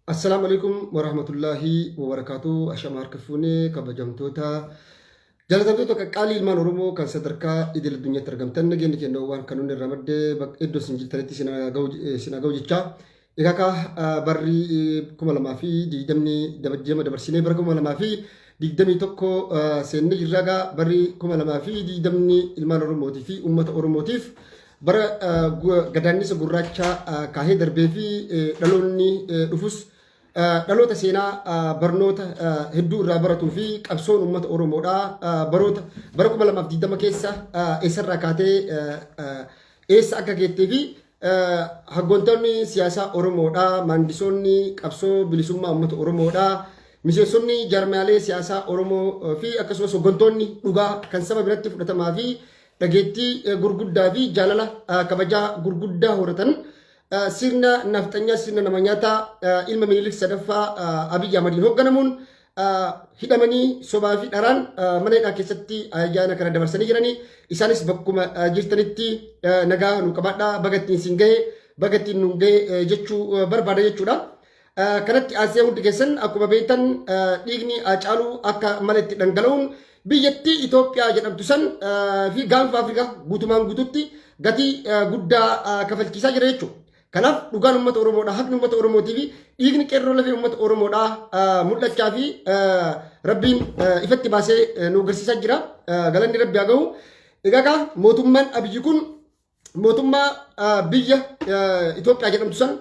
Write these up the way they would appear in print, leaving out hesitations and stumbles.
Assalamualaikum warahmatullahi wabarakatuh. Ashama harkifune kabajamtoota jalatamtoota qaqqaalii ilmaan Oromoo kan sadarkaa idil addunyaatti argamtan nageenyi kenna waan kan hundi irraa maddee iddoo isin jirtanitti sina ga'u jechaa. Egaa barri 2020 dabajjama dabarsinee bara 2021 seennee jirragaa barri 2020 ilmaan Oromootii fi uummata Oromootiif bara gadaannisa gurraacha kaahee darbee fi dhaloonni dhufus dhaloota seenaa barnoota hedduu irraa baratuu fi qabsoon uummata Oromoodhaa bara 2020 keessa eessarraa kaatee eessa akka geettee fi hoggantoonni siyaasaa Oromoodhaa, maandisoonni qabsoo bilisummaa uummata Oromoodhaa, miseensonni jaarmiyaalee siyaasaa Oromoo fi akkasumas hoggantoonni dhugaa kan saba biratti fudhatamaa fi dhageettii gurguddaa fi jaalala kabajaa gurguddaa horatan sirna naftanyaa sirna nama nyaataa ilma Minilik sadaffaa Abiyyi Ahmadiin hoogganamuun hidhamanii sobaa fi dharaan mana hidhaa keessatti ayyaana kana dabarsanii jiranii isaanis bakkuma jirtanitti nagaa nu qabaadhaa bagattiin siin gahe bagattiin nu gahe jechuu barbaada jechuudha. Kanatti aansee hundi keessan akkuma beektan dhiigni Haacaaluu akka malee itti dhangala'uun biyyattii Itoophiyaa jedhamtu san fi gaanfa Afrikaa guutumaan guututti gatii guddaa kafalchiisaa jira jechuudha. Kanaaf dhugaan uummata Oromoodhaa, haqni uummata Oromootii fi dhiigni qeerroo lafee uummata Oromoodhaa mul'achaa fi Rabbiin ifatti baasee nu agarsiisaa jira. Galanni Rabbi haa gahu. Egaa mootummaan Abiyyi kun mootummaa biyya Itoophiyaa jedhamtu san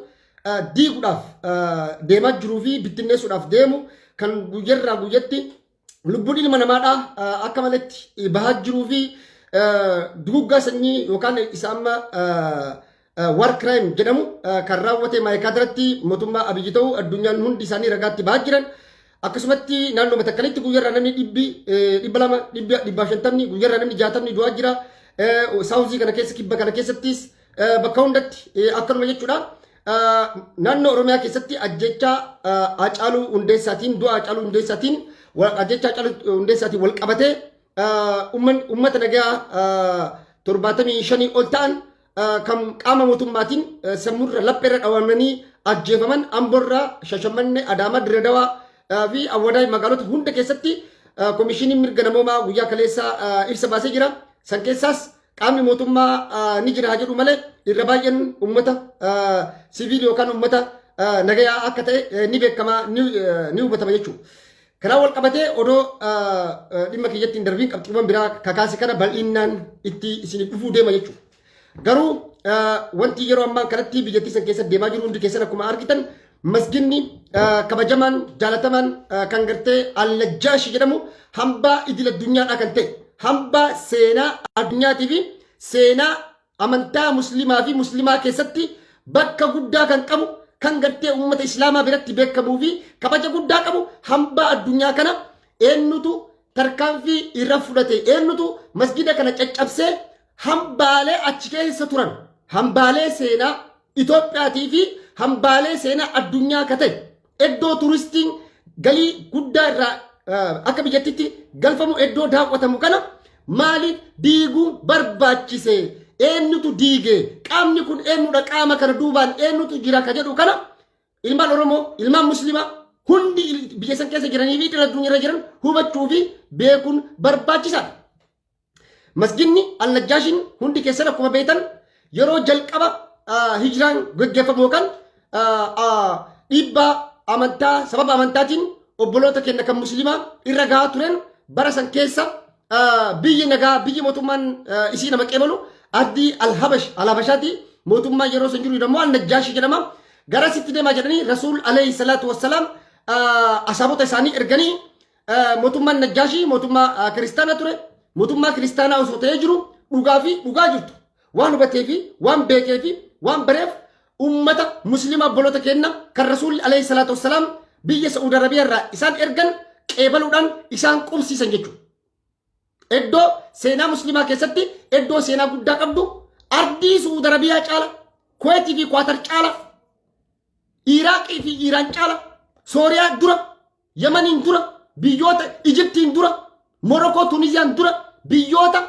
diiguudhaaf deemaa jiruu fi bittinneessuudhaaf deemu kan guyyaarraa guyyatti lubbuun ilma namaadhaa akka maletti bahaa jiruu fi duguggaa sanyii yookaan isa amma war crime jedhamu kan raawwate maayikaadirratti mootummaa Abiyyi ta'uu addunyaan hundi isaanii ragaatti bahaa jiran. Akkasumatti naannoo Matakkalitti guyyaarraa namni 200 guyyaarraa namni 60 du'aa jira. Saawuzii kana keessa kibba kana keessattis bakka hundatti akkanuma jechuudha. Naannoo Oromiyaa keessatti ajjechaa Haacaaluu Hundeessaatiin du'a Haacaaluu Hundeessaatiin ajjechaa Haacaaluu Hundeessaatiin wal qabatee uummata nagaa 75 ol ta'an kan qaama mootummaatiin sammuurra lapheerra dhawamanii ajjeefaman Amboorraa, Shashamannee, Adaamaa, Dirredawaa fi Awwadaay magaalota hunda keessatti koomishiniin mirga namoomaa guyyaa kaleessaa ibsa baasee jira. San keessaas qaamni mootummaa ni jira haa jedhu malee irra baay'een uummata siviilii yookaan uummata nagayaa akka ta'e ni beekama ni hubatama jechuudha. Kanaan wal qabatee odoo dhimma kiyyatti hin darbiin qabxiiwwan biraa kakaase kana bal'inaan itti isin dhufuu deema jechuudha. Garuu wanti yeroo ammaa kanatti biyyattii san keessa deemaa jiru hundi keessan akkuma argitan masginni kabajamaan jaalatamaan kan gartee Allajjaashi jedhamu hambaa idil addunyaadhaa kan ta'e hambaa seenaa addunyaatii fi seenaa amantaa muslimaa fi muslimaa keessatti bakka guddaa kan qabu kan gartee uummata islaamaa biratti beekamuu fi kabaja guddaa qabu hambaa addunyaa kana eenyutu tarkaanfii irra fudhate eenyutu masgida kana caccabsee hambaalee achi keessa turan hambaalee seenaa Itoophiyaatii fi hambaalee seenaa addunyaa ka ta'e iddoo turistiin galii guddaa irraa akka biyyattitti galfamu iddoo daawwatamu kana maaliif diiguun barbaachise eenyutu diige qaamni kun eenyudha qaama kana duubaan eenyutu jira ka jedhu kana ilmaan Oromoo ilmaan muslimaa hundi biyya san keessa jiranii fi addunyaa jiran hubachuu fi beekuun barbaachisaadha. Masginni Allajjaashiin hundi keessan akkuma beektan yeroo jalqaba hijraan gaggeeffamu yookaan dhiibbaa amantaa sababa amantaatiin obboloota keenya kan muslimaa irra gahaa turen bara san keessa biyyi nagaa biyyi mootummaan isii nama qeebalu addii Alhabashaati mootummaa yeroo san jiru immoo Allajjaashi jedhama. Gara sitti deemaa jedhanii Rasuul alayhi salaatu wassalaam asaabota isaanii erganii mootummaan Najjaashi mootummaa kiristaanaa ture. Mootummaa kiristaanaa osoo ta'ee jiru dhugaa jirtu waan hubatee fi waan beekee fi waan bareef ummata muslimaa obboloota keenya kan Rasuul alayhi salaatu wassalaam biyya Saudi Arabiyaa irraa isaan ergan qeebaluudhaan isaan qubsiisan jechuudha. Iddoo seenaa muslimaa keessatti iddoo seenaa guddaa qabdu ardii Saudi Arabiyaa caala, Kuwaitii fi Kwaatar caala, Iraaqii fi Iraan caala, Sooriyaa dura, Yamaniin dura, biyyoota Ijiptiin dura, Morokoo Tunisiyaan dura, biyyoota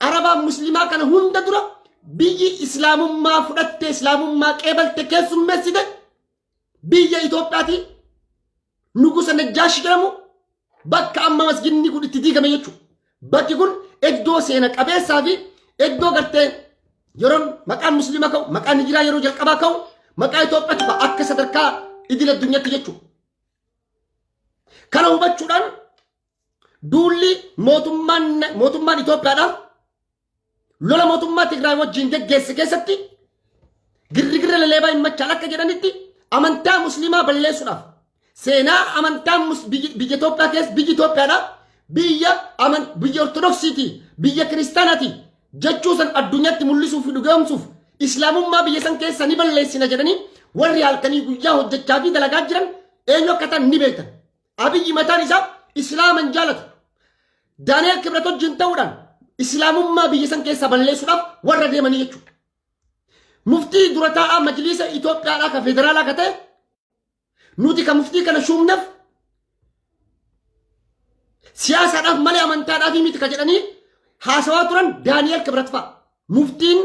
Arabaa muslimaa kana hunda dura biyyi islaamummaa fudhatte islaamummaa qeebalte keessummeessite biyya Itoophiyaati nugusa Najjaashi jedhamu bakka amma masginni kun itti diigame jechuudha. Bakki kun iddoo seena qabeessaa fi iddoo gartee yeroo maqaan musliima ka'u maqaan hijiraa yeroo jalqabaa ka'u maqaa Itoophiyaatti fa'a akka sadarkaa idil addunyaatti jechuudha. Kana hubachuudhaan duulli mootummaan Itoophiyaadhaaf lola mootummaa Tigraay wajjin geggeesse keessatti girrigirra laleebaa hin machaan akka jedhanitti amantaa musliimaa balleessuudhaaf seenaa amantaa biyya Itoophiyaa keessa biyyi Itoophiyaadhaa biyya Ortodoksiiti biyya Kiristaanaati jechuu san addunyaatti mul'isuuf dhugoomsuuf islaamummaa biyya san keessa ni balleessina jedhanii warri halkanii guyyaa hojjechaa fi dalagaa jiran eenyu akka ta'an ni beektan. Abiyyi mataan isaa islaaman jaalatu. Daani'eel Kibret wajjin ta'uudhaan islaamummaa biyya san keessa balleessuudhaaf warra deemanii jechuudha. Muftii dura taa'aa majlisa Itoophiyaadhaa ka federaalaa ka ta'e nuti ka muftii kana shuumneef siyaasaadhaaf malee amantaadhaaf miti ka jedhanii haasawaa turan Daani'eel Kibret fa'a. Muftiin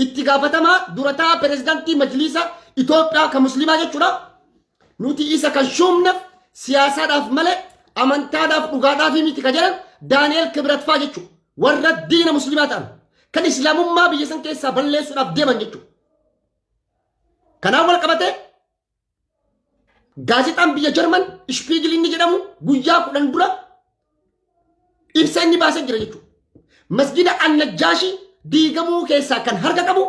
itti gaafatamaa dura taa'aa pirezidaantii majlisa Itoophiyaa ka musliimaa jechuudha. Nuti isa kan shuumneef siyaasaadhaaf malee amantaadhaaf dhugaadhaaf miti ka jedhan Daani'eel Kibret fa'a jechuudha. Warra diina musliimaa ta'an kan islaamummaa biyya san keessaa balleessuudhaaf deeman jechuudha. Kanaaf wal qabatee gaazexaan biyya Jarman Spiegel inni jedhamu guyyaa 10 dura ibsa inni baasee jira jechuudha. Masjida An-Najjaashi diigamuu keessaa kan harka qabu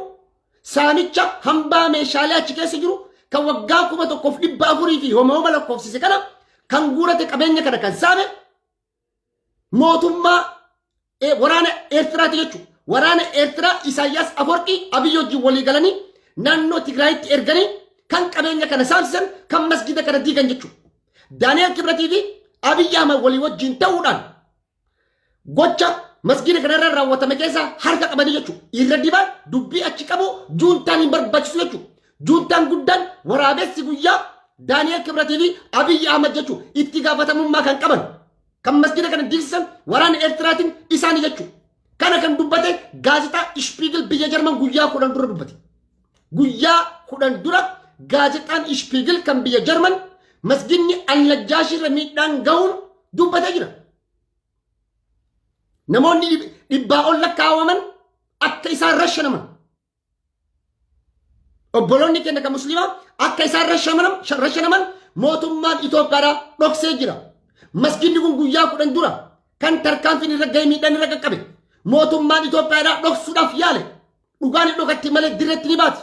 saamicha hambaa meeshaalee achi keessa jiru kan waggaa 1400 fi hooma lakkoofsise kana kan guurate qabeenya kana kan saame mootummaa waraana Eertiraati jechuudha. Waraana Eertiraa Isaayyaas Afoorqii Abiyyi wajjin walii galanii naannoo Tigraayitti erganii kan qabeenya kana saamsisan kan masjida kana diigan jechuudha. Daani'eel Kibretii fi Abiyyi Ahmad walii wajjin ta'uudhaan gocha masjida kanarra raawwatame keessa harka qabanii jechuudha. Irra dibaan dubbii achi qabu juuntaan hin barbaachisu jechuudha. Juuntaan guddaan waraabessi guyyaa Daani'eel Kibretii fi Abiyyi Ahmad jechuudha. Itti gaafatamummaa kan qaban kan masjida kana diigsisan waraana Eertiraatiin isaanii jechuudha. Kana kan dubbate gaazexaa Spiegel biyya Jarman guyyaa 10 dura dubbate. Guyyaa 10 dura gaazexaan Spiegel kan biyya Jarman masjidni An-Najjaashi irra miidhaan ga'uun dubbatee jira. Namoonni dhibbaa ol lakkaa'aman akka isaan rashanaman. Obboloonni keenya kan musliimaa akka isaan rashanaman mootummaan Itoophiyaadhaa dhoksee jira. Masjidni kun guyyaa 10 dura kan tarkaanfiin irra ga'ee miidhaan irra qaqqabe. Mootummaan Itoophiyaadhaa dhoksuudhaaf yaale. Dhugaan dhokatti malee dirreetti ni baati.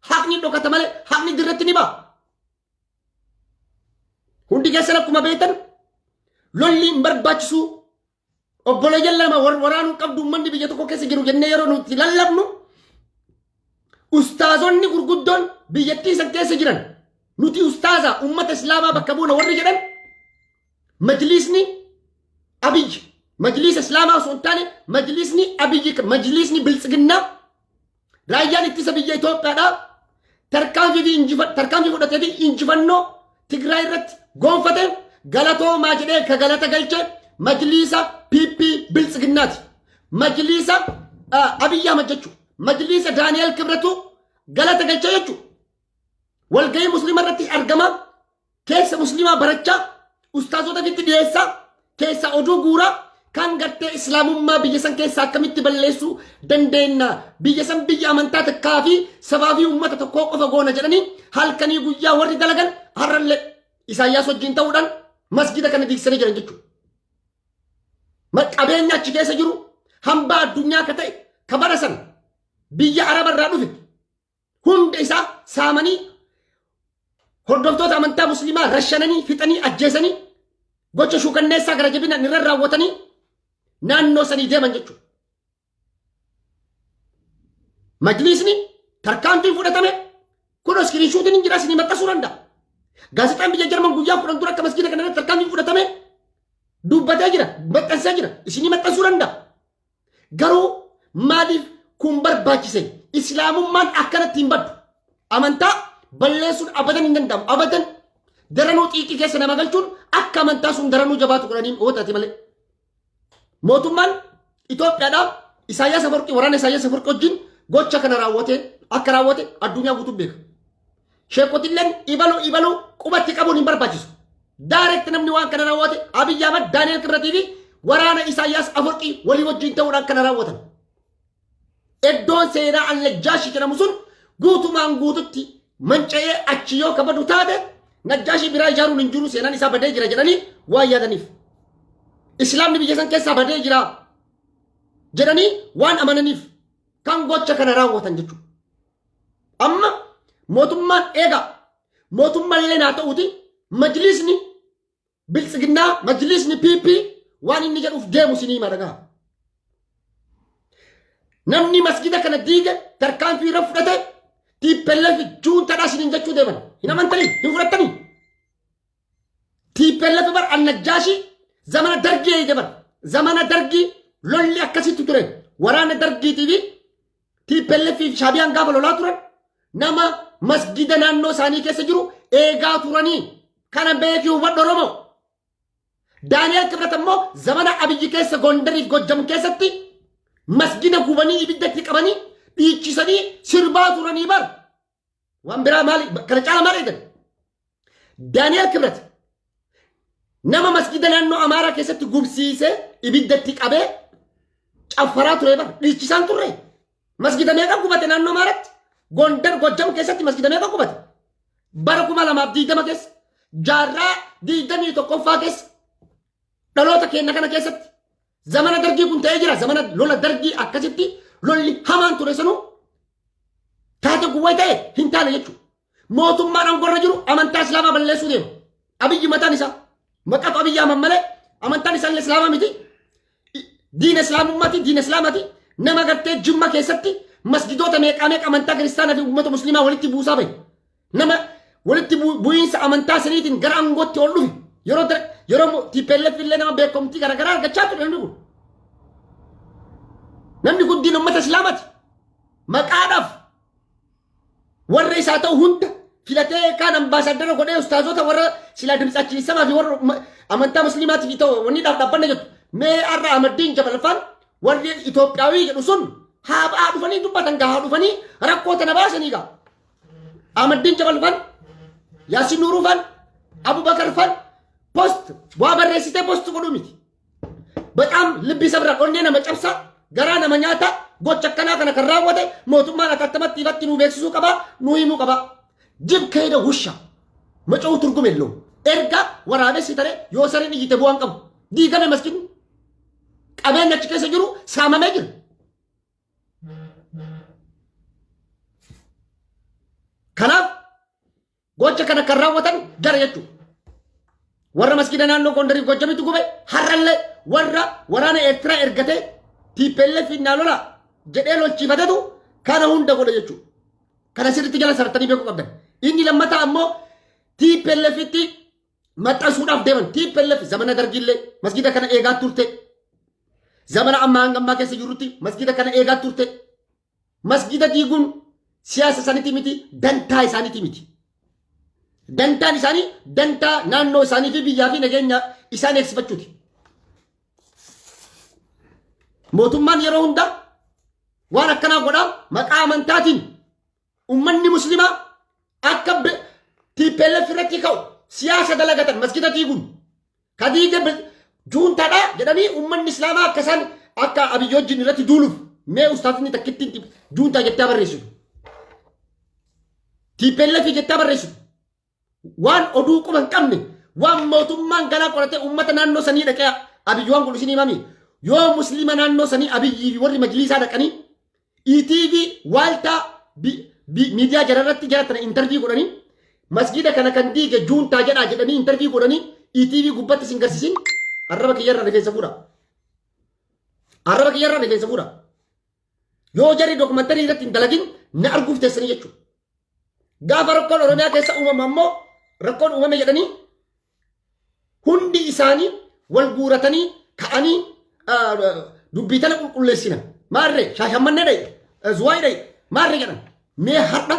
Haqni dhokata malee haqni dirreetti ni ba'a. Hundi keessan akkuma beektan lolli hin barbaachisu obboleeyyan lama waraanuu qabdu uummanni biyya tokko keessa jiru jennee yeroo nuti lallabnu ustaazonni gurguddoon biyyattii san keessa jiran nuti ustaaza uummata islaamaa bakka buuna warri jedhan majlisni Abiyyi majlisa islaamaa osoo hin taane majlisni Abiyyi majlisni biltsiginnaa raayyaan ittisa biyya Itoophiyaadhaa tarkaanfii fudhatee fi injifannoo Tigraay irratti gonfate galatoomaa jedhee ka galata galche majlisa PP biltsiginnaati. Majlisa Abiyyi Ahmad jechuudha. Majlisa Daani'eel Kibretu galata galche jechuudha. Walgahii musliima irratti argama keessa musliimaa barachaa ustaazota fitti dhiyeessaa keessa oduu guuraa kan gartee islaamummaa biyya san keessa akkamitti balleessuu dandeenya biyya san biyya amantaa takkaa fi sabaa fi uummata tokkoo qofa goona jedhanii halkanii guyyaa warri dalagan har'allee Isaayyaas wajjin ta'uudhaan masjida kana diigsanii jiran jechuudha. Qabeenya achi keessa jiru hambaa addunyaa ka ta'e ka bara san biyya Araba irraa dhufe hunda isaa saamanii hordoftoota amantaa musliimaa rashananii fixanii ajjeesanii gocha shuukanneessaa gara jabinaan irra raawwatanii naannoo sanii deeman jechuudha. Majlisni tarkaanfiin fudhatame kun iskiriinshuutiin hin jira isinii maxxansuu danda'a. Gaazexaan biyya Jarman guyyaa 10 dura akka masjida kana irratti tarkaanfiin fudhatame dubbatee jira maxxansee jira isinii maxxansuu danda'a. Garuu maaliif kun barbaachise islaamummaan akkanatti hin baddu amantaa balleessuun abadan hin danda'amu abadan daranuu xiiqii keessa nama galchuun akka amantaa sun daranuu jabaatu godhanii ootati malee. Mootummaan Itoophiyaadhaa Isaayyaas Afoorqii waraana Isaayyaas Afoorqii wajjin gocha kana raawwate akka raawwate addunyaa guutuu beeka. sheekotilleen ibalu qubatti qabuun hin barbaachisu. Direct namni waan kana raawwate Abiy Ahmed Daani'el Kibratii fi waraana Isaayyaas Afwerqii walii wajjin ta'uudhaan kana raawwatan. Iddoon seenaa Annajjaashii jedhamu sun guutumaan guututti manca'ee achi yoo kabadu taate Najjaashii biraa ijaaruun hin jiru seenaan isaa badee jira jedhanii waan yaadaniif. Islaamni biyya san keessaa badee jira jedhanii waan amananiif kan gocha kana raawwatan jechuudha. Amma mootummaan eega mootummaallee naa ta'uuti majlisni biltsiginnaa majlisni PP waan inni jedhuuf deemu sinii madagaa. Namni masgida kana diige tarkaanfii irra fudhate TPLF juuntadhaa siniin jechuu deeman. Hin amantanii hin fudhattanii. TPLF bar Annajjaashii zamana dargii eege bar zamana dargii lolli akkasitti ture waraana dargiitii fi TPLF fi Shaabiyaan gaafa lolaa turan nama masgida naannoo isaanii keessa jiru eegaa turanii kana beekii hubadhu Oromoo. Daani'el Kibrat ammoo zamana Abiyyi keessa Gondariif Gojjam keessatti masgida gubanii ibiddatti qabanii dhiichisanii sirbaa turanii bar. Waan biraa maali kana caala maal eegan? Daani'el Kibrat nama masgida naannoo Amaaraa keessatti gubsiisee ibiddatti qabee caffaraa ture bar dhiichisaan turre. Masgida meeqa gubate naannoo Amaaraatti? Gondar Gojjam keessatti masgida meeqa gubate? Bara 2020 keessa jaarraa 21ffaa keessa dhaloota keenya kana keessatti zamana dargii kun ta'ee jira. Zamana lola dargii akkasitti lolli hamaan ture sanuu taate guwwee ta'e hin taane jechuudha. Mootummaan angorra jiru amantaa Islaamaa balleessuu deema. Abiyyi mataan isaa maqatu Abiyyi Ahmed malee amantaan isaallee Islaamaa miti. Diina Islaamummaati diina Islaamaati. Nama gartee Jimma keessatti masgidoota meeqaa amantaa kiristaanaa fi uummata musliimaa walitti buusaa bahe. Nama walitti bu'iinsa amantaa saniitiin gara aangootti ol dhufe. Yeroo TPLF illee nama beekumtii garaagaraa argachaa ture namni kun. Namni kun diina uummata Islaamaati. Maqaadhaaf warra isaa ta'u hunda filatee kaan ambaasaadara godhee ustaazota warra silaa dimtsachiisamaa fi warra amantaa musliimaatiif ta'u wanni dhaabbanne jettu. Mee har'a Ahmadiin Jabalfaan warri Itoophiyaawii jedhu sun haa dhufanii dubbatan haa dhufanii rakkoo tana baasanii gaa. Ahmadiin Jabalfaan, Yaasin Nuurufaan, Abubakar Faan post waa barreessitee post godhuu miti. Baqaam ልብ ይሰብራል onnee nama cabsa garaa nama nyaata gocha akkanaa kana kan raawwate mootummaan akkanatti ifatti nu beeksisuu qaba nu himuu qaba. Jib keeda wusha maca'uu turgume illoo erga waraabessi tare yoo sariin iyyite bu'aan qabu diigame masjidni qabeenya achi keessa jiru saamamee jira. Kanaaf gocha kana kan raawwatan jara jechuudha. Warra masjida naannoo Gondariif Gojjamitti gube har'allee warra waraana Eertiraa ergatee TPLF fi lola jedhee lolchiifatetu kana hunda godhe jechuudha. Kana sirriitti jala sartanii beekuu qabdan. Inni lammataa ammoo TPLFitti maxxansuudhaaf deeman. TPLF zamana dargiillee masjida kana eegaa turte. Zamana ammaa keessa jirrutti masjida kana eegaa turte. Masjida diiguun siyaasa isaaniiti miti dantaa isaaniiti miti. Dantaan isaanii dantaa naannoo isaanii fi biyyaa fi nageenya isaan eegsifachuuti. Mootummaan yeroo hunda waan akkanaa godhaa maqaa amantaatiin ummanni muslimaa akka TPLF irratti ka'u siyaasa dalagatan masjida diiguun kadiige juuntaadha jedhanii ummanni islaamaa akka isaan akka Abiyyi wajjin irratti duuluuf mee ustaatni takkittiin juuntaa jettee barreessitu. TPLF jettee barreessitu. Waan oduu quban qabne waan mootummaan galaa qorate ummata naannoo sanii dhaqee Abiyyi waan godhu isinii himami yoo muslima naannoo sanii Abiyyi fi warri majlisaa dhaqanii ETV waaltaa miidiyaa jararratti jaratana interview godhanii masjida kana kan diige juuntaa jedhaa jedhanii interview godhanii ETV gubbatti sin garsiisin arraba kiyyarraa rifeensa fuudha. Arraba kiyyarraa rifeensa fuudha. Yoo jarri dookumantarii irratti hin dalagin na arguuf teessanii jechuudha. Gaafa rakkoon Oromiyaa keessa uumama ammoo rakkoon uumame jedhanii hundi isaanii wal guuratanii ka'anii dubbii tana qulqulleessina. Maarree shaashammannee dhaye zuwaayii dhaye maarree jedhan mee har'a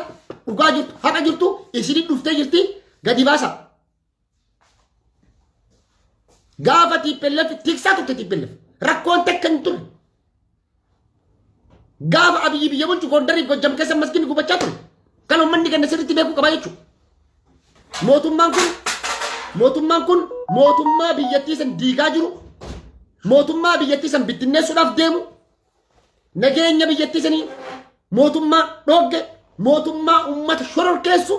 dhugaa jirtu haqa jirtu isinii dhuftee jirti gadi baasa. Gaafa TPLF tiksaa turte TPLF rakkoon takka hin turre. Gaafa Abiyyi biyya bulchu Gondariif Gojjam keessa masjidni gubachaa ture. Kan uummanni ganna sirriitti beekuu qaba jechuudha. Mootummaan kun mootummaa biyyattii san diigaa jiru, mootummaa biyyattii san bittinneessuudhaaf deemu, nageenya biyyattii sanii mootummaa dhogge, mootummaa uummata shororkeessu,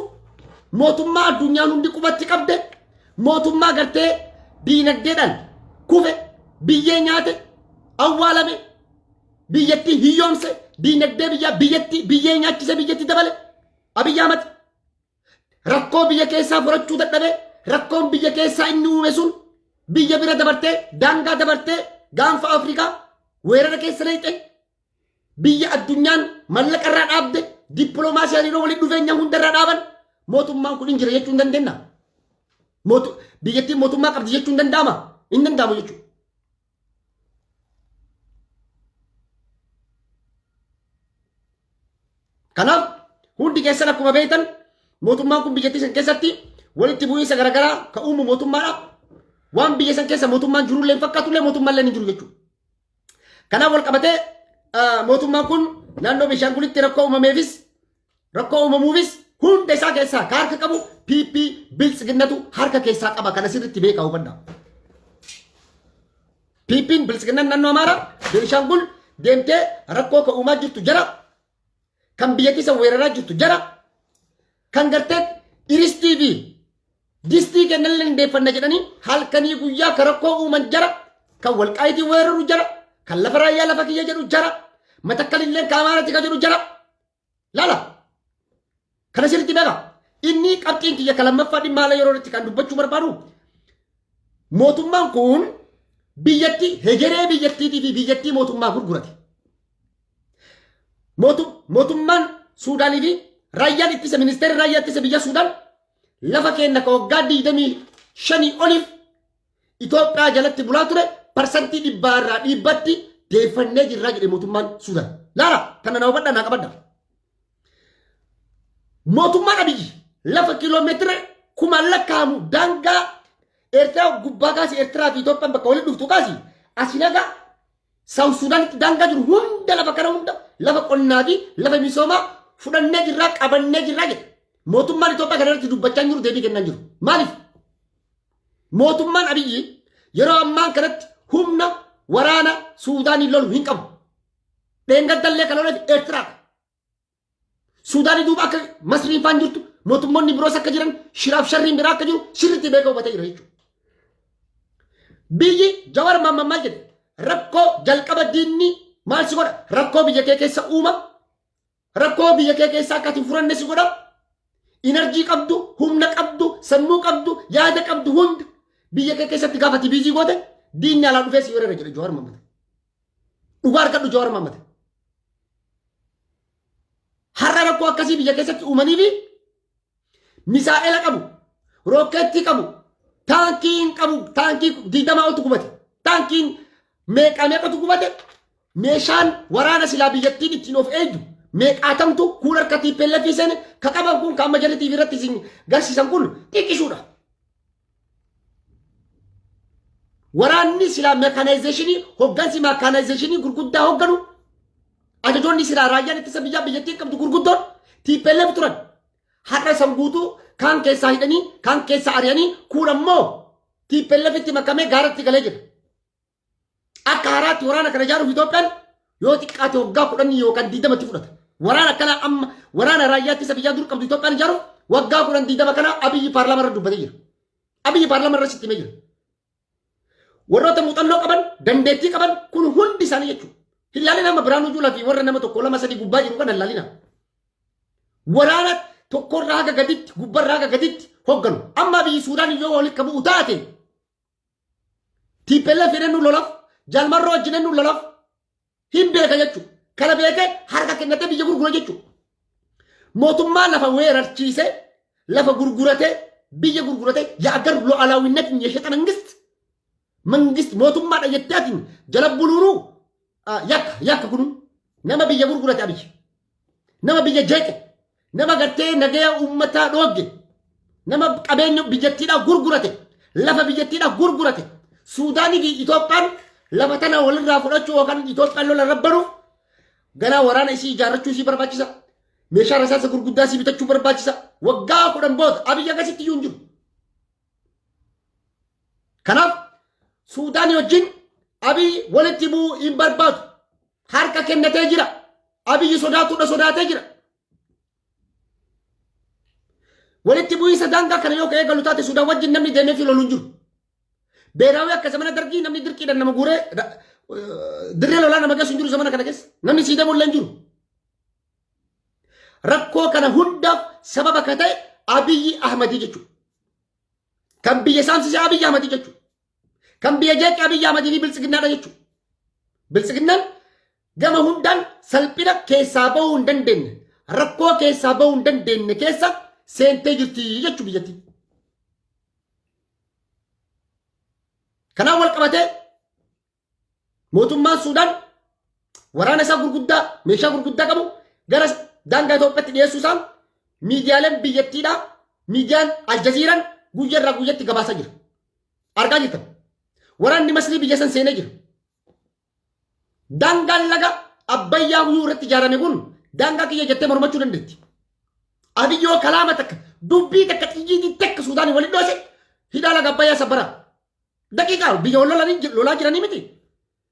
mootummaa addunyaan hundi qubatti qabde, mootummaa gartee diinagdeedhaan kufe, biyyee nyaate, awwaalame, biyyattii hiyyoomse, diinagdee biyyee nyaachise biyyatti dabale. Abiy Ahmed rakkoo biyya keessaa furachuu dadhabe, rakkoon biyya keessaa inni uume sun biyya bira dabartee, daangaa dabartee, gaanfa Afrikaa weerara keessa leexe, biyya addunyaan mallaqa irraa dhaabde, dippiloomaasii hariiroo waliin dhufeenya hunda irraa dhaaban, mootummaan kun hin jira jechuu hin dandeenya. Biyyattiin mootummaa qabdi jechuu hin danda'ama. Hin danda'amu jechuudha. Kanaaf hundi keessan akkuma beektan mootummaan kun biyyattii san keessatti walitti bu'iinsa garaagaraa ka uumu mootummaadha. Waan biyya san keessa mootummaan jirullee hin fakkaatullee mootummaallee hin jiru jechuudha. Kanaaf wal qabatee mootummaan kun naannoo Beenishaangulitti rakkoo uumameefis rakkoo uumamuufis hunda isaa keessaa ka harka qabu PP biltsiginnatu harka keessaa qaba. Kana sirriitti beekaa hubadhaa. PP'n biltsiginnan naannoo Amaaraa Beenishaangul deemtee rakkoo ka uumaa jirtu jara. Kan biyyattii san weeraraa jirtu jara. Kan gartee Iris TV distii kennallee hundeeffanna jedhanii halkanii guyyaa ka rakkoo uuman jara. Kan walqaayitii weeraru jara. Kan lafa raayyaa lafa kiyya jedhu jara. Matakkalillee ka Amaaraatti ka jedhu jara. Laala. Kana sirriitti beekaa. Inni qabxiin kiyya ka lammaffaa dhimma haala yeroo irratti kan dubbachuu barbaadu. Mootummaan kun biyyattii hegeree biyyattiitii fi biyyattii mootummaa gurgurate. Mootummaan Suudaanii fi raayyaan ittisa ministeerri raayyaa ittisa biyya Suudaan lafa kenna ka waggaa 25 oliif Itoophiyaa jalatti bulaa ture parsantii 100% deeffannee jirraa jedhe mootummaan Suudaan. Laala kana na hubadhaa naa qabadhaa. Mootummaan Abiyyi lafa kiiloomeetira 1000 lakkaa'amu daangaa Eertiraa gubbaa kaasi Eertiraa fi Itoophiyaan bakka walitti dhuftu kaasi asinaga South Sudaanitti daangaa jiru hunda lafa kana hunda lafa qonnaa fi lafa misoomaa fudhannee jirraa qabannee jirraa jedhe. Mootummaan Itoophiyaa kana irratti dubbachaa jiru deebii kennaa jiru. Maaliif? Mootummaan Abiyyi yeroo ammaan kanatti humna waraana Suudaanii lolu hin qabu. Dheengadallee kan lolate Eertiraa. Suudaanii duuba akka Masriin faan jirtu mootummoonni biroos akka jiran shiraaf sharriin biraa akka jiru sirriitti beeka hubatee jira jechuudha. Biyyi Jawaar Mohaammed maal jedhe? Rakkoo jalqaba diinni maal si godha? Rakkoo biyya kee keessa uuma. Rakkoo biyya kee keessa akka ati furanne si godha. Inerjii qabdu, humna qabdu, sammuu qabdu, yaada qabdu hunda biyya kee keessatti gaafati biizii goote diinni alaa dhufee si weerara jedhe Jawaar Mohaammed. Dhugaa argadhu Jawaar Mohaammed. Har'a rakkoo akkasii biyya keessatti uumanii fi misaa'ela qabu, rookeettii qabu, taankiin qabu, taankii 20 oltu gubate. Taankiin meeqatu gubate? Meeshaan waraana silaa biyyattiin ittiin of eegdu meeqaatamtu kun harka TPLF sene ka qaban kun kan majaliti irratti isin garsiisan kun xiqqishuudha. Waraanni silaa meekanaayzeeshinii hoggansi meekanaayzeeshinii gurguddaa hogganu ajajoonni silaa raayyaan ittisa biyyaa biyyattiin qabdu gurguddoon TPLF turan. Har'a san guutuu kaan keessaa hidhanii kaan keessaa ari'anii kun ammoo TPLF itti makamee gaaratti galee jira. Akka haraatti waraana kana ijaaruuf Itoophiyaan yoo xiqqaate waggaa 10 yookaan 20 fudhata. Waraana kana amma waraana raayyaa ittisa biyyaa dur qabdu Itoophiyaan ijaaruuf waggaa 10 kana Abiyyi paarlaamaa irra dubbatee jira. Abiyyi paarlaamaa irra sitti jira. Warroota muuxannoo qaban dandeettii qaban kun hundi isaanii jechuudha. Hilaalii nama Biraanuu Juulaa fi warra nama tokko lama sadii gubbaa jiru kana ilaalina. Waraana tokkorraa haga gaditti gubbarraa haga gaditti hogganu. Amma biyyi Suudaan yoo walitti qabu taate TPLF jedhanu lolaaf jalmarroo wajjinannu lolaaf hin beeka jechuudha. Kana beekee harka kennatee biyya gurgura jechuudha. Mootummaa lafa weerarchiisee lafa gurguratee biyya gurguratee yaagar lu'alaawinnatin yeeshata mangist mootummaadha jettaatiin jala buluuruu yakka kun nama biyya gurgurate Abiyyi. Nama biyya jeeqe. Nama gartee nagaya uummataa dhoogge. Nama qabeenya biyyattiidhaa gurgurate. Lafa biyyattiidhaa gurgurate. Suudaanii fi Itoophiyaan lafa tana walirraa fudhachuu yookaan Itoophiyaan lola rabbanuuf ganaa waraana isii ijaarrachuu isii barbaachisa. meeshaa rasaasa gurguddaa si bitachuu barbaachisa. Waggaa 10 booda Abiyyi akkasitti iyyuu hin jiru. Kanaaf Suudaan wajjin Abiyyi walitti bu'uu hin barbaadu. Harka kennatee jira. Abiyyi sodaatee jira. Walitti bu'iinsa daangaa kana yoo ka'ee galu taate Suudaan wajjin namni deemee fi loluu hin jiru. Beeraawi akka zamana dargii namni dirqiidhaan nama guuree dirree lolaa nama geessu hin jiru zamana kana keessa. Namni sii deemuu illee hin jiru. Rakkoo kana hundaaf sababa akka ta'e Abiyyi Ahmadii jechuudha. Kan biyya saamsise Abiyyi Ahmadii jechuudha. Kan biyya jeeqe Abiyyi Ahmadii fi biltsiginnaadha jechuudha. Biltsiginnaan gama hundaan salphina keessaa bahuu hin dandeenye, rakkoo keessaa bahuu hin dandeenye keessa seentee jirti jechuudha biyyattii. Kanaan wal qabatee mootummaan Suudaan waraana isaa gurguddaa meeshaa gurguddaa qabu gara daangaa Itoophiyaatti dhiyeessuusaan miidiyaaleen biyyattiidhaa miidiyaan Aljaziiraan guyyaarraa guyyatti gabaasaa jira. Argaa jirtan. Waraanni Masrii biyya san seenee jira. Daangaan laga Abbayyaa guyyuu irratti ijaarame kun daangaa kiyya jettee mormachuu dandeetti. Abiyyoo kalaama takka dubbii takka xiyyiitii takka Suudaanii waliin dhoose hidhaa laga Abbayyaa sabbaraa. Daqiiqaa biyya wal lolaa jiranii miti.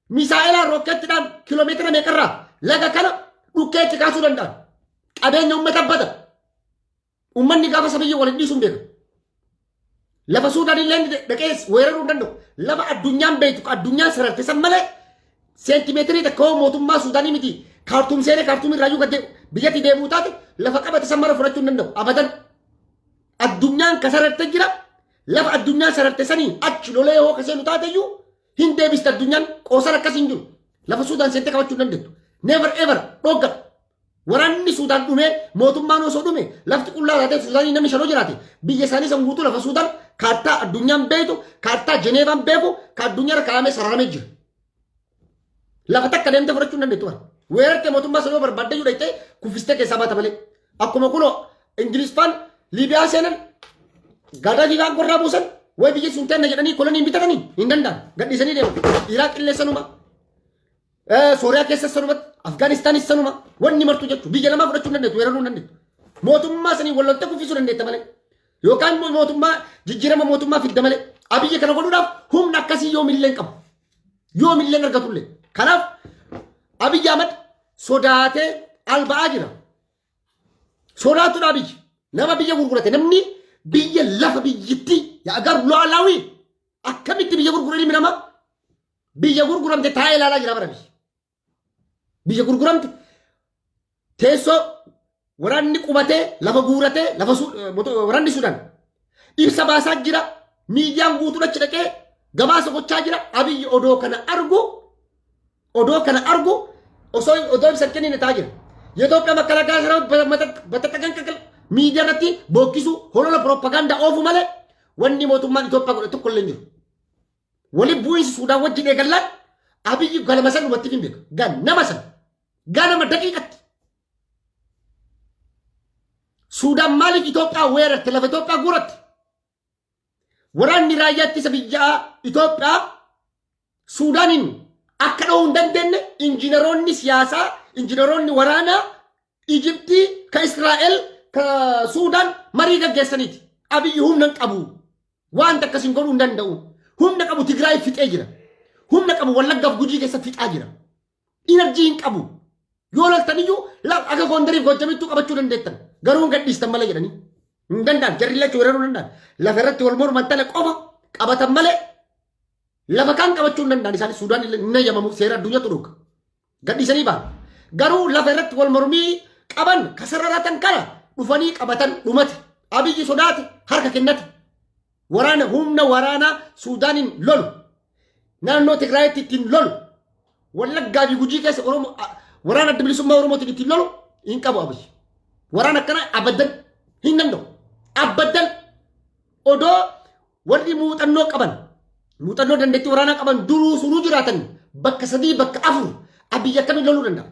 Misaa'elaan rokkeettiidhaan kiiloomeetira meeqarraa laga kana dhukkeetti kaasuu danda'an. Qabeenya uummata bada. Uummanni gaafa sabiyya waliin dhiisuun beeka. Lafa Suudaan illee dhaqee weeraruu hin danda'u. Lafa addunyaan beektu addunyaan sararte san malee seentimeetirii takka mootummaa Suudaanii miti. Kaartuum seenee kaartuum irraayyuu gad biyyatti deemuu taate lafa qabate san mara fudhachuu hin danda'u. Abadan addunyaan ka sararte jira. Lafa addunyaan sararte sanii achi lolee yoo kaseenu taateyyuu hin deebiste addunyaan qoosan akkasii hin jiru. Lafa Suudaan seentee qabachuu hin dandeettu. Never ever dhogga. Waraanni Suudaan dhumee mootummaan osoo dhume lafti qullaa taatee Suudaanii namni shanoo jiraate biyya isaanii san guutuu lafa Suudaan kaartaa addunyaan beektu kaartaa Jeneevaan beeku ka addunyaarra kaa'amee sararamee jira. Lafa takka deemtee fudhachuu hin dandeettu bara. Weerartee mootummaa sanoo barbaadde yoo dhaqxee kuffistee keessaa baata malee. Akkuma kunoo Ingilispaan Liibiyaa seenan Gaddaafii faan qorraa buusan way biyya sun teenna jedhanii kolonii bitatanii hin danda'an gadhiisanii deemu. Iraaq illee sanuma. Sooriyaa keessa sanuma. Afgaanistaanis sanuma. Wanni martu jechuudha. Biyya namaa fudhachuu hin dandeettu weeraruu hin dandeettu. Mootummaa sanii walloltee kuffisuu dandeetta malee. Yookaan mootummaa jijjiirama mootummaa fidda malee. Abiyya kana godhuudhaaf humna akkasii yoomillee hin qabu. Yoomillee argatullee. Kanaaf Abiyyi Ahmad sodaatee alba'aa jira. Sodaatudha Abiyyi. Nama biyya gurgurate namni biyya lafa biyyittii agar lo'alaawii akkamitti biyya gurguranii ilmi namaa biyya gurguramte taa'ee ilaalaa jira bara biyya gurguramte teessoo waraanni qubatee lafa guuratee lafa waraanni Suudaan ibsa baasaa jira miidiyaan guutuun achi dhaqee gabaasa gochaa jira. Abiyyi odoo kana argu osoo odoo ibsa kennin ta'aa jira. Yeitoophiyaa makalaakaa saraawwat batattaqan miidiyaa irratti bookkisu holola propagaandaa oofu malee wanni mootummaan Itoophiyaa godhe tokko illee hin jiru. Waliin bu'iinsi Suudaan wajjin eegallaan Abiyyi galma san dhumatti hin beeku. Ganama daqiiqatti. Suudaan maaliif Itoophiyaa weerarte lafa Itoophiyaa guuratte? Waraanni raayyaa ittisa biyyaa Itoophiyaa Suudaaniin akka dha'uu hin dandeenye injiinaroonni siyaasaa, injiinaroonni waraanaa Ijiptii ka Israa'el ka Suudaan marii gaggeessaniiti. Abiyyi humna qabu. Waan akkasiin godhuu hin danda'u. Humna qabu Tigraay fixee jira. Humna qabu Wallaggaaf Gujii keessa fixaa jira. Inerjii hin qabu. Yoo laltaniyyuu akka Gondariif Gojjamittuu qabachuu dandeettan. Garuu gadhiistan malee jedhanii. Hin danda'an. Jarri lachuu weeraruu hin danda'an. Lafa irratti wal morman tana qofa qabatan malee lafa kaan qabachuu hin danda'an. Isaanis Suudaan hin eeyyamamu seera addunyaatu dhuga. Gadhiisanii ba'an. Garuu lafa irratti wal mormii qaban kasararatan kana dhufanii qabatan dhumate. Abiyyi sodaate harka kennate. Humna waraanaa Suudaaniin lolu. Naannoo Tigraayitti ittiin lolu. Wallaggaa fi Gujii keessa waraana adda bilisummaa Oromootiin ittiin lolu hin qabu Abiyyi. Waraana akkana abaddan hin danda'u. Abaddan odoo warri muuxannoo qaban muuxannoo dandeettii waraanaa qaban duruu sunuu jiraatan bakka 3 bakka 4 Abiyyi akkamiin loluu danda'a.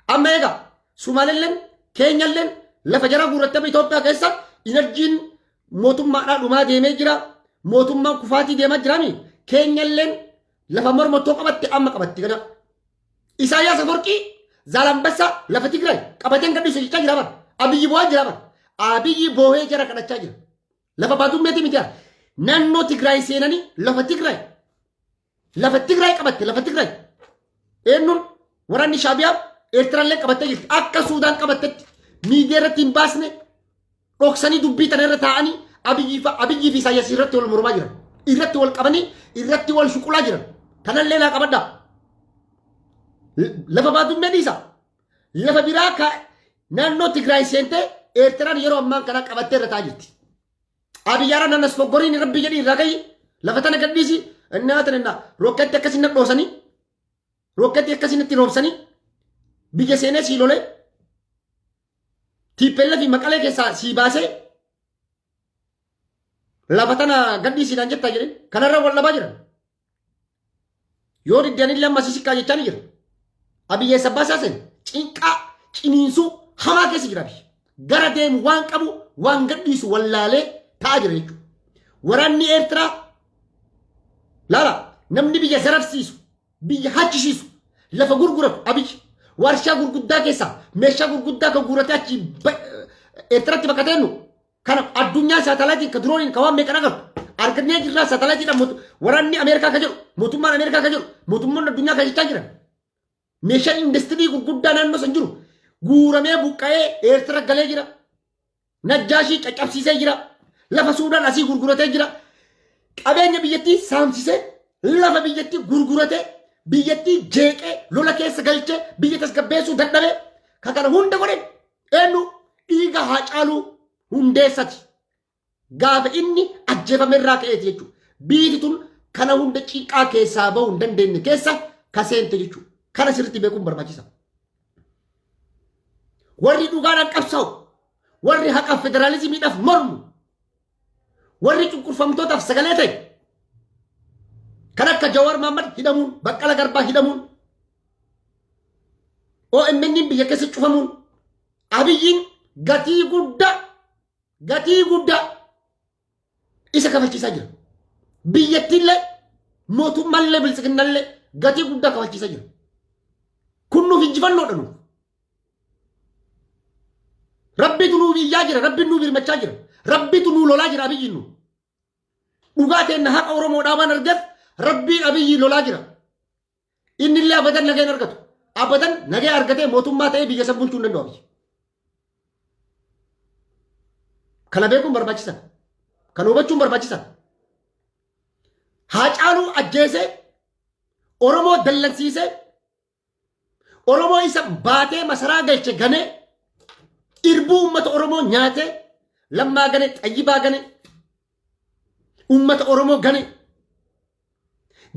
Amma egaa Sumaalelleen Keenyalleen lafa jara guurrattame Itoophiyaa keessa inerjiin mootummaadhaa dhumaa deemee jira. Mootummaan kufaatii deemaa jiraami. Keenyalleen lafa mormattoo qabatte amma qabatti kana. Isaayyaas Afwerqii Zaalambessa lafa Tigraay qabateen gadhiisu jechaa jira bara. Abiyyi bu'aa jira bara. Abiyyi boohee jara kadhachaa jira. Lafa baadummeetii miti yaa. Naannoo Tigraay seenanii lafa Tigraay. Lafa Tigraay qabatte lafa Tigraay. Eenyuun waraanni Shaabiyaa Eertiraallee qabattee jirti. Akka Suudaan qabattetti miidiyaa irratti hin baasne dhoksanii dubbii tana irra taa'anii Abiyyi fi Isaayyaas irratti wal mormaa jiran. Irratti wal qabanii irratti wal shuqulaa jiran. Kanallee naa qabaddaa. Lafa baadummee dhiisa. Lafa biraa ka naannoo Tigraay seentee Eertiraan yeroo ammaan kana qabattee irra taa'aa jirti. Abiyyaara naannas foggoriin rabbi jedhii irraa gahi lafa tana gadhiisi innaa rokketti akkasiin dhoosanii rokketti akkasiin itti roobsanii biyya seenee sii lolee tiippella fi maqalee keessaa sii baasee lafa tana gadhiisiidhaan jettaa jedhin kanarra wal dhabaa jiran. Yoo diddaanillee amma sisikkaa jechaa ni jira. Abiyyee sabbaasaa seen cinqaa ciniinsuu hamaa keessa jira. Gara deemu waan qabu waan gadhiisu wallaalee ta'aa jira jechuudha. Waraanni Eertiraa laala namni biyya sarafsiisu biyya hachisiisu lafa gurguratu abiyyi warshaa gurguddaa keessaa meeshaa gurguddaa kan guurate achi Eertiraatti baqateennu kana addunyaa saatalaayitiin ka dirooniin ka waan meeqan agartu argannee jirraa saatalaayitiidhaan waraanni Ameerikaa ka jedhu mootummaan Ameerikaa ka jedhu mootummaan addunyaa ka jechaa jiran meeshaan industirii gurguddaa naannoo san jiru guuramee buqqa'ee Eertira galee jira. Najjaashii caccabsiisee jira. Lafa Suudaan asii gurguratee jira. Qabeenya biyyattii saamsisee lafa biyyattii gurguratee biyyattii jeeqee lola keessa galchee biyya tasgabbeessuu dadhabee ka kana hunda godhe eenyu dhiiga Haacaaluu Hundeessati. Gaafa inni ajjeefamerraa ka'eeti jechuudha. Biyyi tun kana hunda cinqaa keessaa bahuu hin dandeenye keessa ka seente jechuudha. Kana sirriitti beekuun barbaachisa. Warri dhugaadhaan qabsaa'u, warri haqa federaalizimiidhaaf mormu, warri cunqurfamtootaaf sagalee ta'e kan akka Jawaar Mohaammed hidhamuun, Baqqala Garbaa hidhamuun, OMN biyya keessa cufamuun, Abiyyiin gatii guddaa isa kafalchiisaa jira. Biyyattiillee mootummaallee bilisiginnaallee gatii guddaa kafalchiisaa jira. Kun nuuf injifannoodha nuuf. Rabbitu nuu biyyaa jira, rabbiin nuu birmachaa jira, rabbitu nuu lolaa jira Abiyyiin nu. Dhugaa teenna haqa Oromoodhaa waan argeef rabbiin Abiyyi lolaa jira. Innillee abadan nageen argatu. Abadan nagee argatee mootummaa ta'ee biyya san bulchuu hin danda'u Abiyyi. Kana beekuun barbaachisan. Kana hubachuun barbaachisan. Haacaaluu ajjeesee Oromoo dallansiisee Oromoo isa baatee masaraa galche ganee irbuu ummata Oromoo nyaatee Lammaa gane Xayyibaa gane ummata Oromoo gane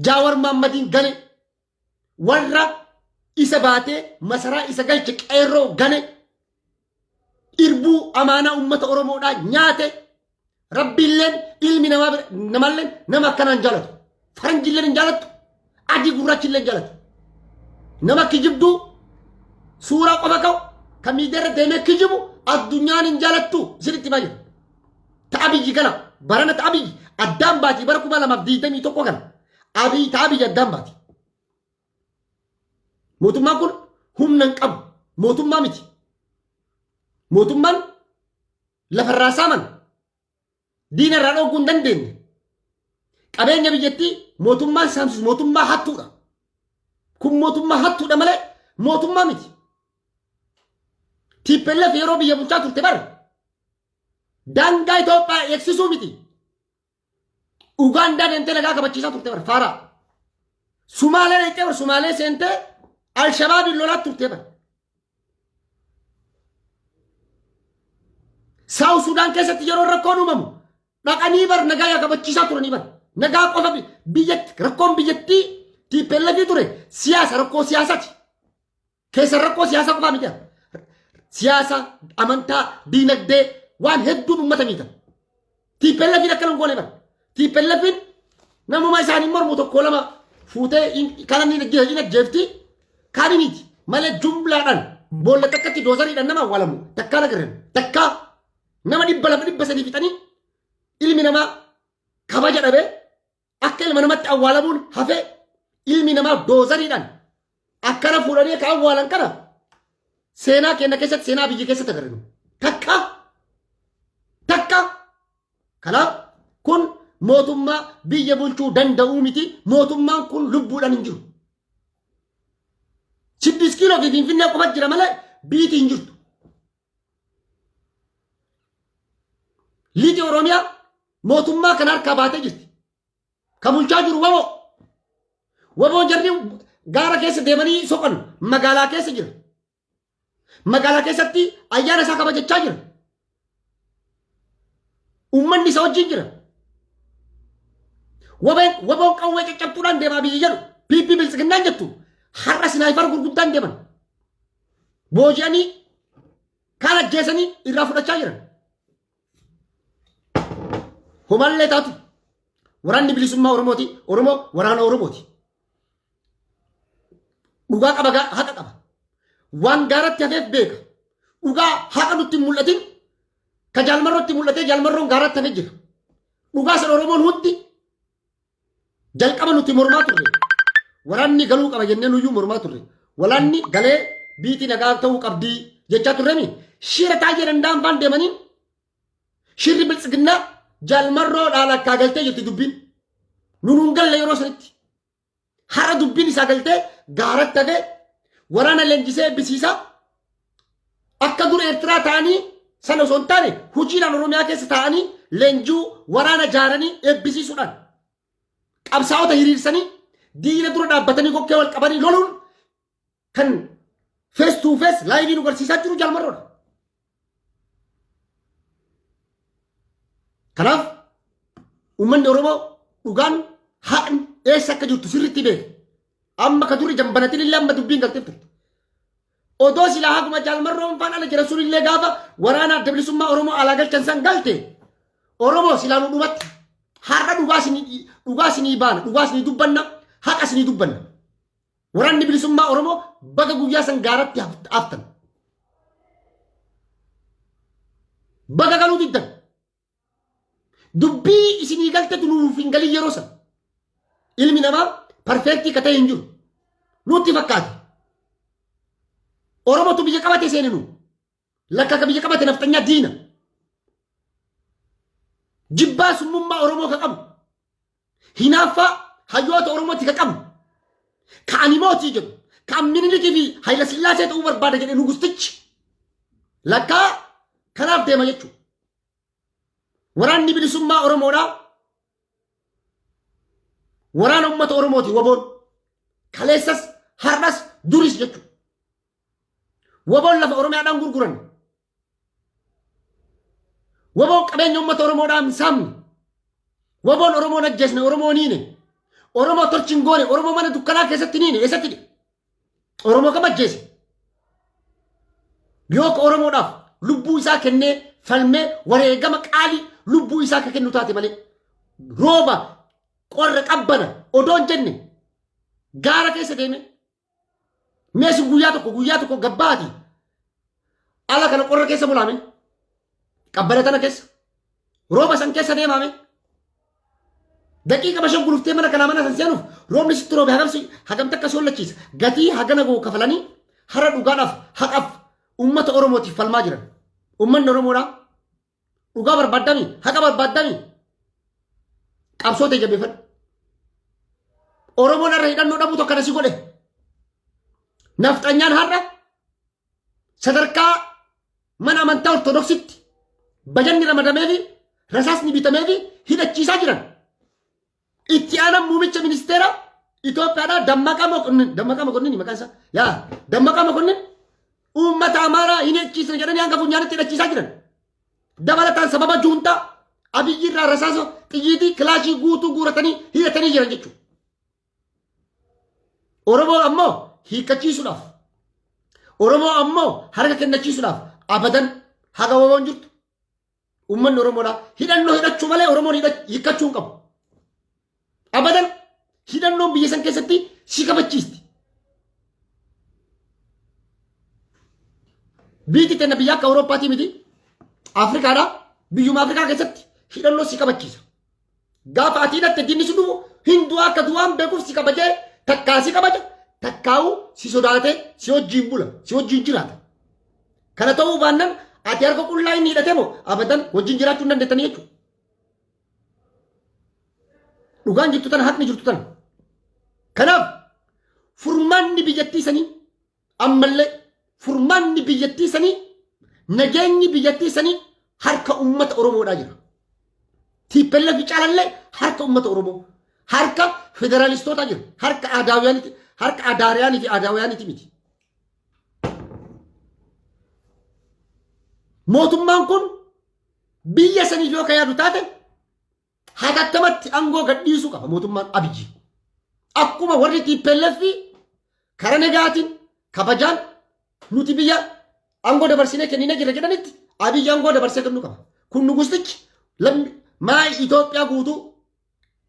Jawaar Mohaammed gane warra isa baatee masaraa isa galche qeerroo gane irbuu amaanaa ummata Oromoodhaa nyaate rabbiilleen ilmi namalleen nama akkanaan jaalatu faranjilleen hin jaalatu adii gurraachilleen jaalatu nama kijibduu suuraa qofa ka'u kan miidiyaarra deemee kijibu addunyaan hin jaalattu isinitti baay'ee Abiyyi kana barana Abiyyi addaan baati bara 2021 kana Abiyyi Abiyyi addaan baati. Mootummaan kun humna hin qabu mootummaa miti. Mootummaan lafarraa saaman diina irraa dhooguu hin dandeenye. Qabeenya biyyattii mootummaan saamsisu mootummaa hattuudha. Kun mootummaa hattuudha malee mootummaa miti. TPLF yeroo biyya bulchaa turte bara daangaa Itoophiyaa eegsisuu miti. Ugaandaa deemtee nagaa kabachiisaa turte bara faaraa. Sumaalee deemtee bara Sumaalee seentee Alshabaabiin lolaa turte bara. Saawus Sudaan keessatti yeroo rakkoon uumamu dhaqanii bara nagaa kabachiisaa turanii bara. Nagaa qofa biyyatti rakkoon biyyattii TPLF ture siyaasa rakkoo siyaasaati. Keessa rakkoo siyaasaa qofaa miti. Siyaasa amantaa diinagdee waan hedduun uummata miidha. TPLF akkana goone bara. TPLF namuma isaanii mormu tokko lama fuutee kan inni jeefti kaaniniiti malee jumlaadhaan boolla takkatti doozariidhaan nama awwaalamu takkaa nagarran takkaa nama 200 fixanii ilmi namaa kabaja dhabee akka ilma namatti awwaalamuun hafee ilmi namaa doozariidhaan akkana fuudhanii ka awwaalan kana seenaa kenna keessatti seenaa biyya keessatti agarru. Takka kanaaf kun mootummaa biyya bulchuu danda'uu miti. Mootummaan kun lubbuudhaan hin jiru. 6 kiiloo fi Finfinnee qofa jira malee biiti hin jirtu. Liitii Oromiyaa mootummaa kan harkaa baatee jirti. Kan bulchaa jiru waboo. Waboon jarri gaara keessa deemanii soqan magaalaa keessa jira. Magaalaa keessatti ayyaana isaa kabajachaa jira. Uummanni isa wajjin jira. Waboon qawwee caccabtuudhaan deemaa biyya jedhu piippii bilisiginnaan jettu har'a sinaayifar gurguddaan deeman. Booji'anii kaan ajjeesanii irraa fudhachaa jiran. Homallee taatu waraanni bilisummaa Oromooti. Oromoo waraana Oromooti. Dhugaa qaba haqa qaba. Waan gaaratti hafeef beeka. Dhugaa haqa nutti hin mul'atin ka jaalmarrootti mul'atee jaalmarroon gaaratti hafee jira. Dhugaa sana Oromoon hundi jalqaba nutti mormaa turre. Waraanni galuu qaba jennee nuyyuu mormaa turre. Waraanni galee biitii nagaa ta'uu qabdii jechaa turremi. Shira taa'ee danda'an faan deemanii shirri bilisiginnaa jaalmarroo dhaalakkaa galtee jirti dubbiin. Nuun galle yeroo sanitti. Hara dubbiin isaa galtee gaaratti hafee waraana leenjisee eebbisiisaa akka dur Eertiraa ta'anii sana osoo hin taane hojiidhaan Oromiyaa keessa ta'anii leenjuu waraana jaaranii eebbisiisuudhaan qabsaa'ota hiriirsanii diina dura dhaabbatanii kokkee wal qabanii loluun kan face to face laayivii nu garsiisaa jiru jaalmarroodha. Kanaaf uummanni Oromoo dhugaan haqni eessa akka jirtu sirriitti beeka. Amma ka duri jambanatiin illee amma dubbiin galteef turte. Odoo silaa haguma jaalmarroon faan ala jira sun illee gaafa waraana adda bilisummaa Oromoo alaa galchan san galte Oromoo silaa nu dhumatti har'a dhugaa sinii baana dhugaa sinii dubbanna haqa sinii dubbanna. Waraanni bilisummaa Oromoo baga guyyaa san gaaratti haftan. Baga galuu diddan. Dubbii isinii galtetu nuuf hin galin yeroo san. Ilmi namaa perfeektii ka ta'e hin jiru. Nutti fakkaate. Oromootu biyya qabate seeninu. Lakka ka biyya qabate naftanyaa diina. Jibbaa summummaa Oromoo ka qabu. Hinaaffaa hayyoota Oromootti ka qabu. Ka ani mootii jedhu. Ka Minilikii fi Hayila Sillaasee ta'uu barbaada jedhe nugustichi. Lakkaa kanaaf deema jechuudha. Waraanni bilisummaa Oromoodhaa. Waraana uummata Oromooti waboon. Kaleessas har'as duris jechuudha. Waboon lafa Oromiyaadhaan gurguran. Waboon qabeenya uummata Oromoodhaan saamne. Waboon Oromoon ajjeesne Oromoo niine. Oromoo tolchin goone Oromoo mana dukkanaa keessatti niine eessatti dhe. Oromoo kam ajjeese. Yoo ka Oromoodhaaf lubbuu isaa kennee falmee wareegama qaalii lubbuu isaa ka kennu taate malee. Rooba qorra qabbana odoon jenne gaara keessa deeme. Meeshin guyyaa tokko gabbaati. Ala kana qorra keessa bulaame. Qabbana tana keessa. Rooba san keessa deemame. Daqiiqa bashan guluftee mana kanaa mana san seenuuf roobni sitti roobe hagamta akka sollachiisa. Gatii hagana goo kafalanii hara dhugaadhaaf haqaaf uummata Oromootiif falmaa jiran. Uummanni Oromoodhaa dhugaa barbaaddanii haqa barbaaddanii qabsoo ta'e jabeeffadhu. Oromoon har'a hidhannoo dhabuu tokko akkasii godhe. Nafxanyaan har'a sadarkaa mana amantaa Ortodoksitti bajanni ramadameefi rasaasni bitameefi hidhachiisaa jiran. Itti aanaan muumicha ministeera Itoophiyaadhaa Dammaqaa Mokonnin maqaan isaa yaa Dammaqaa Mokonnin uummata Amaaraa hin hidhachiisne jedhanii hanga funyaanitti hidhachiisaa jiran. Dabalataan sababa juuntaa Abiyyi irraa rasaasa xiyyiitii kilaashii guutuu guuratanii hidhatanii jiran jechuudha. Oromoo ammoo hiikachiisuudhaaf Oromoo ammoo harka kennachiisuudhaaf abadan haga waboon jirtu. Uummanni Oromoodhaa hidhannoo hidhachuu malee Oromoon hiikkachuu hin qabu. Abadan hidhannoon biyya san keessatti si kabachiisti. Biyyi tana biyya akka Awurooppaatii miti. Afrikaadhaa biyyuma Afrikaa keessatti hidhannoo si kabachiisa. Gaafa ati hidhatte diinni si dhufu hinduu akka du'aan beekuuf si kabajee takkaa si kabaja. Takkaa'uu si sodaatee si wajjin bula si wajjin jiraata. Kana ta'uu baannaan ati harka qullaa inni hidhatee moo abadan wajjin jiraachuu hin dandeettanii jechuudha. Dhugaan jirtu tana haqni jirtu tana. Kanaaf furmaanni biyyattii sanii ammallee furmaanni biyyattii sanii nageenyi biyyattii sanii harka ummata Oromoodhaa jira. TPLF fi caalallee harka ummata Oromoo harka federaalistoota jira harka aadaawyaaniti harka adaariyaanii fi aadaawyaaniti miti. Mootummaan kun biyya saniif yoo ka yaadu taate hatattamatti aangoo gadhiisuu qaba mootummaan Abiyyi. Akkuma warri TPLF karaa nagaatiin kabajaan nuti biyya aangoo dabarsinee kennina jira jedhanitti Abiyyi aangoo dabarsee kennuu qaba. Kun nugustichi maa Itoophiyaa guutuu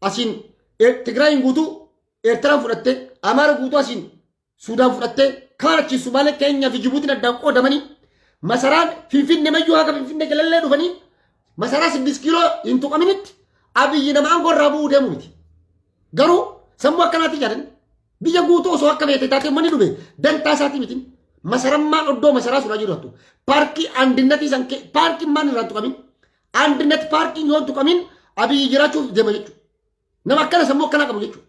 asiin Tigraayin guutuu Eertiraan fudhattee Amaara guutuu asiin Suudaan fudhattee kaan achiin Sumaalee Keenyaa fi Jibuutiin addaan qoodamanii masaraan Finfinnee mayyuu haga Finfinnee jalallee dhufanii masaraa 6 kiiloo hin tuqaminitti Abiyyi nama aangoo irraa bu'uu deemu miti. Garuu sammuu akkanaatti jaadan biyya guutuu osoo akka beekte taatee manni dhume dantaa isaatii miti. Masarammaan oddoo masaraa suuraa jiru hattu. Paarkii Andinnati san paarkii maan irraa tuqamin. Andinnati paarkii yoo tuqamin Abiyyi jiraachuuf deema jechuudha. Nama akkana sammuu akkanaa qabu jechuudha.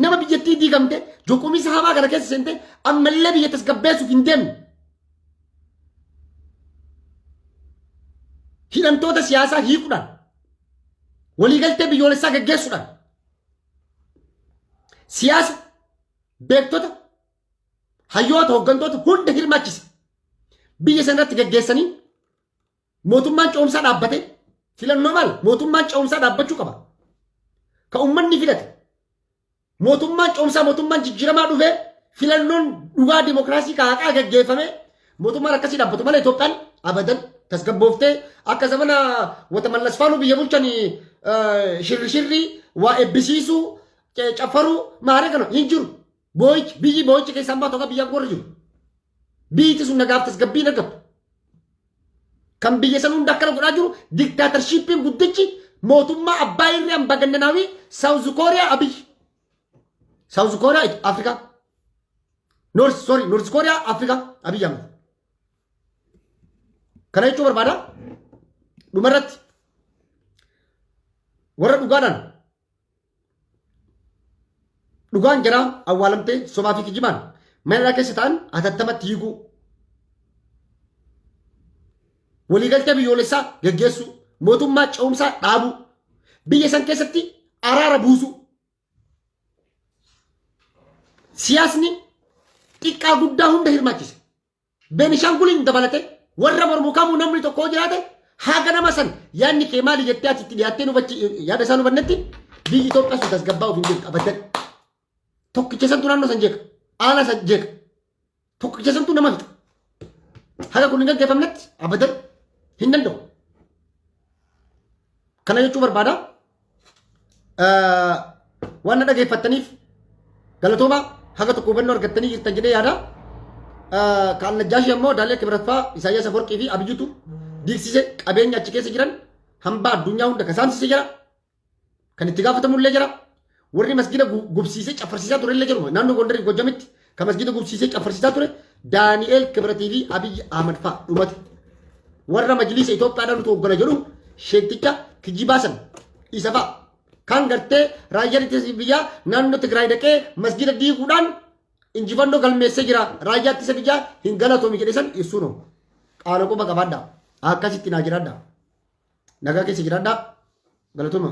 Nama biyyattii diigamte joqomiisa hamaa kana keessa seente ammallee biyya tasgabbeessuuf hin deemne. Hidhamtoota siyaasaa hiikuudhaan waliigaltee biyyoolessaa gaggeessuudhaan siyaasa beektota hayyoota hooggantoota hunda hirmaachise biyya sanatti gaggeessanii mootummaan ce'umsaa dhaabbate filannoo maal mootummaan ce'umsaa dhaabbachuu qaba. Ka uummanni filate mootummaan ce'umsaa mootummaan jijjiiramaa dhufee filannoon dhugaa dimokiraasii kaaqaa gaggeeffame mootummaan akkasii dhaabbatu malee Itoophiyaan abadan tasgabbooftee akka zamana wata mallasfaanuu biyya bulchan shirri waa ebbisiisuu caffaruu maaree kana hin jiru. Biyyi boo'ichi keessaan baatu akka biyyaan gorra jiru. Biyyiti sun nagaaf tasgabbii nagabdu. Kan biyya san hunda akkana godhaa jiru diktaatarshippiin guddichi mootummaa abbaa irree hambaa gannanaawii Saawuz Kooriyaa Abiyyi. Saawuz Kooriyaa Afrikaa. Noors Kooriyaa Afrikaa Abiyyi Ahmed. Kana jechuu barbaada dhumarratti warra dhugaadhaan dhugaan jara awwaalamtee sobaa fi kijibaan mana keessa ta'an atattamatti hiikuu waliigaltee biyyoolessaa gaggeessuu mootummaa ce'umsaa dhaabuu biyya san keessatti araara buusuu siyaasni xiqqaa guddaa hunda hirmaachise Beenishaanguliin dabalate warra mormuu kamuu namni tokko jiraate haga nama san yaadni kee maali jettee asitti dhiyaattee yaada isaa hubannetti biyyi Itoophiyaa sun tasgabbaa ofiin jirtu abadan. Tokkicha santu naannoo san jeeqa. Aana san jeeqa. Tokkicha santu nama fixa. Haga kun hin gaggeeffamnetti abadan hin danda'u. Kana jechuu barbaada. Waan na dhageeffattaniif galatoomaa haga tokko hubannoo argattanii jirtan jedhee yaada. Kan Najjaashi ammoo Daalee Kibiraffaa Isaayyaas Afawarqii fi Abiyyuutu diigsise qabeenya achi keessa jiran hambaa addunyaa hunda kasaamsise jira. Kan itti gaafatamullee jira. Warri masgida gubsiisee caffarsiisaa ture illee jiru. Naannoo Gondarii Gojjamitti kan masgida gubsiisee caffarsiisaa ture Daani'eel Kibiratii fi Abiyyi Ahmad fa'a dhumate. Warra majliisa Itoophiyaadhaan utuu hoggana jedhu sheekticha kijibaasan isa fa'a. Kan gartee raayyaan ittisa biyyaa naannoo Tigraay dhaqee masgida diiguudhaan injifannoo galmeessee jira. Raayyaa ittisa biyyaa hin galatoomi jedhe san ibsuun qaala quba qabaadha. Akkasitti naa jiraadha. Nagaa keessa jiraadha. Galatooma.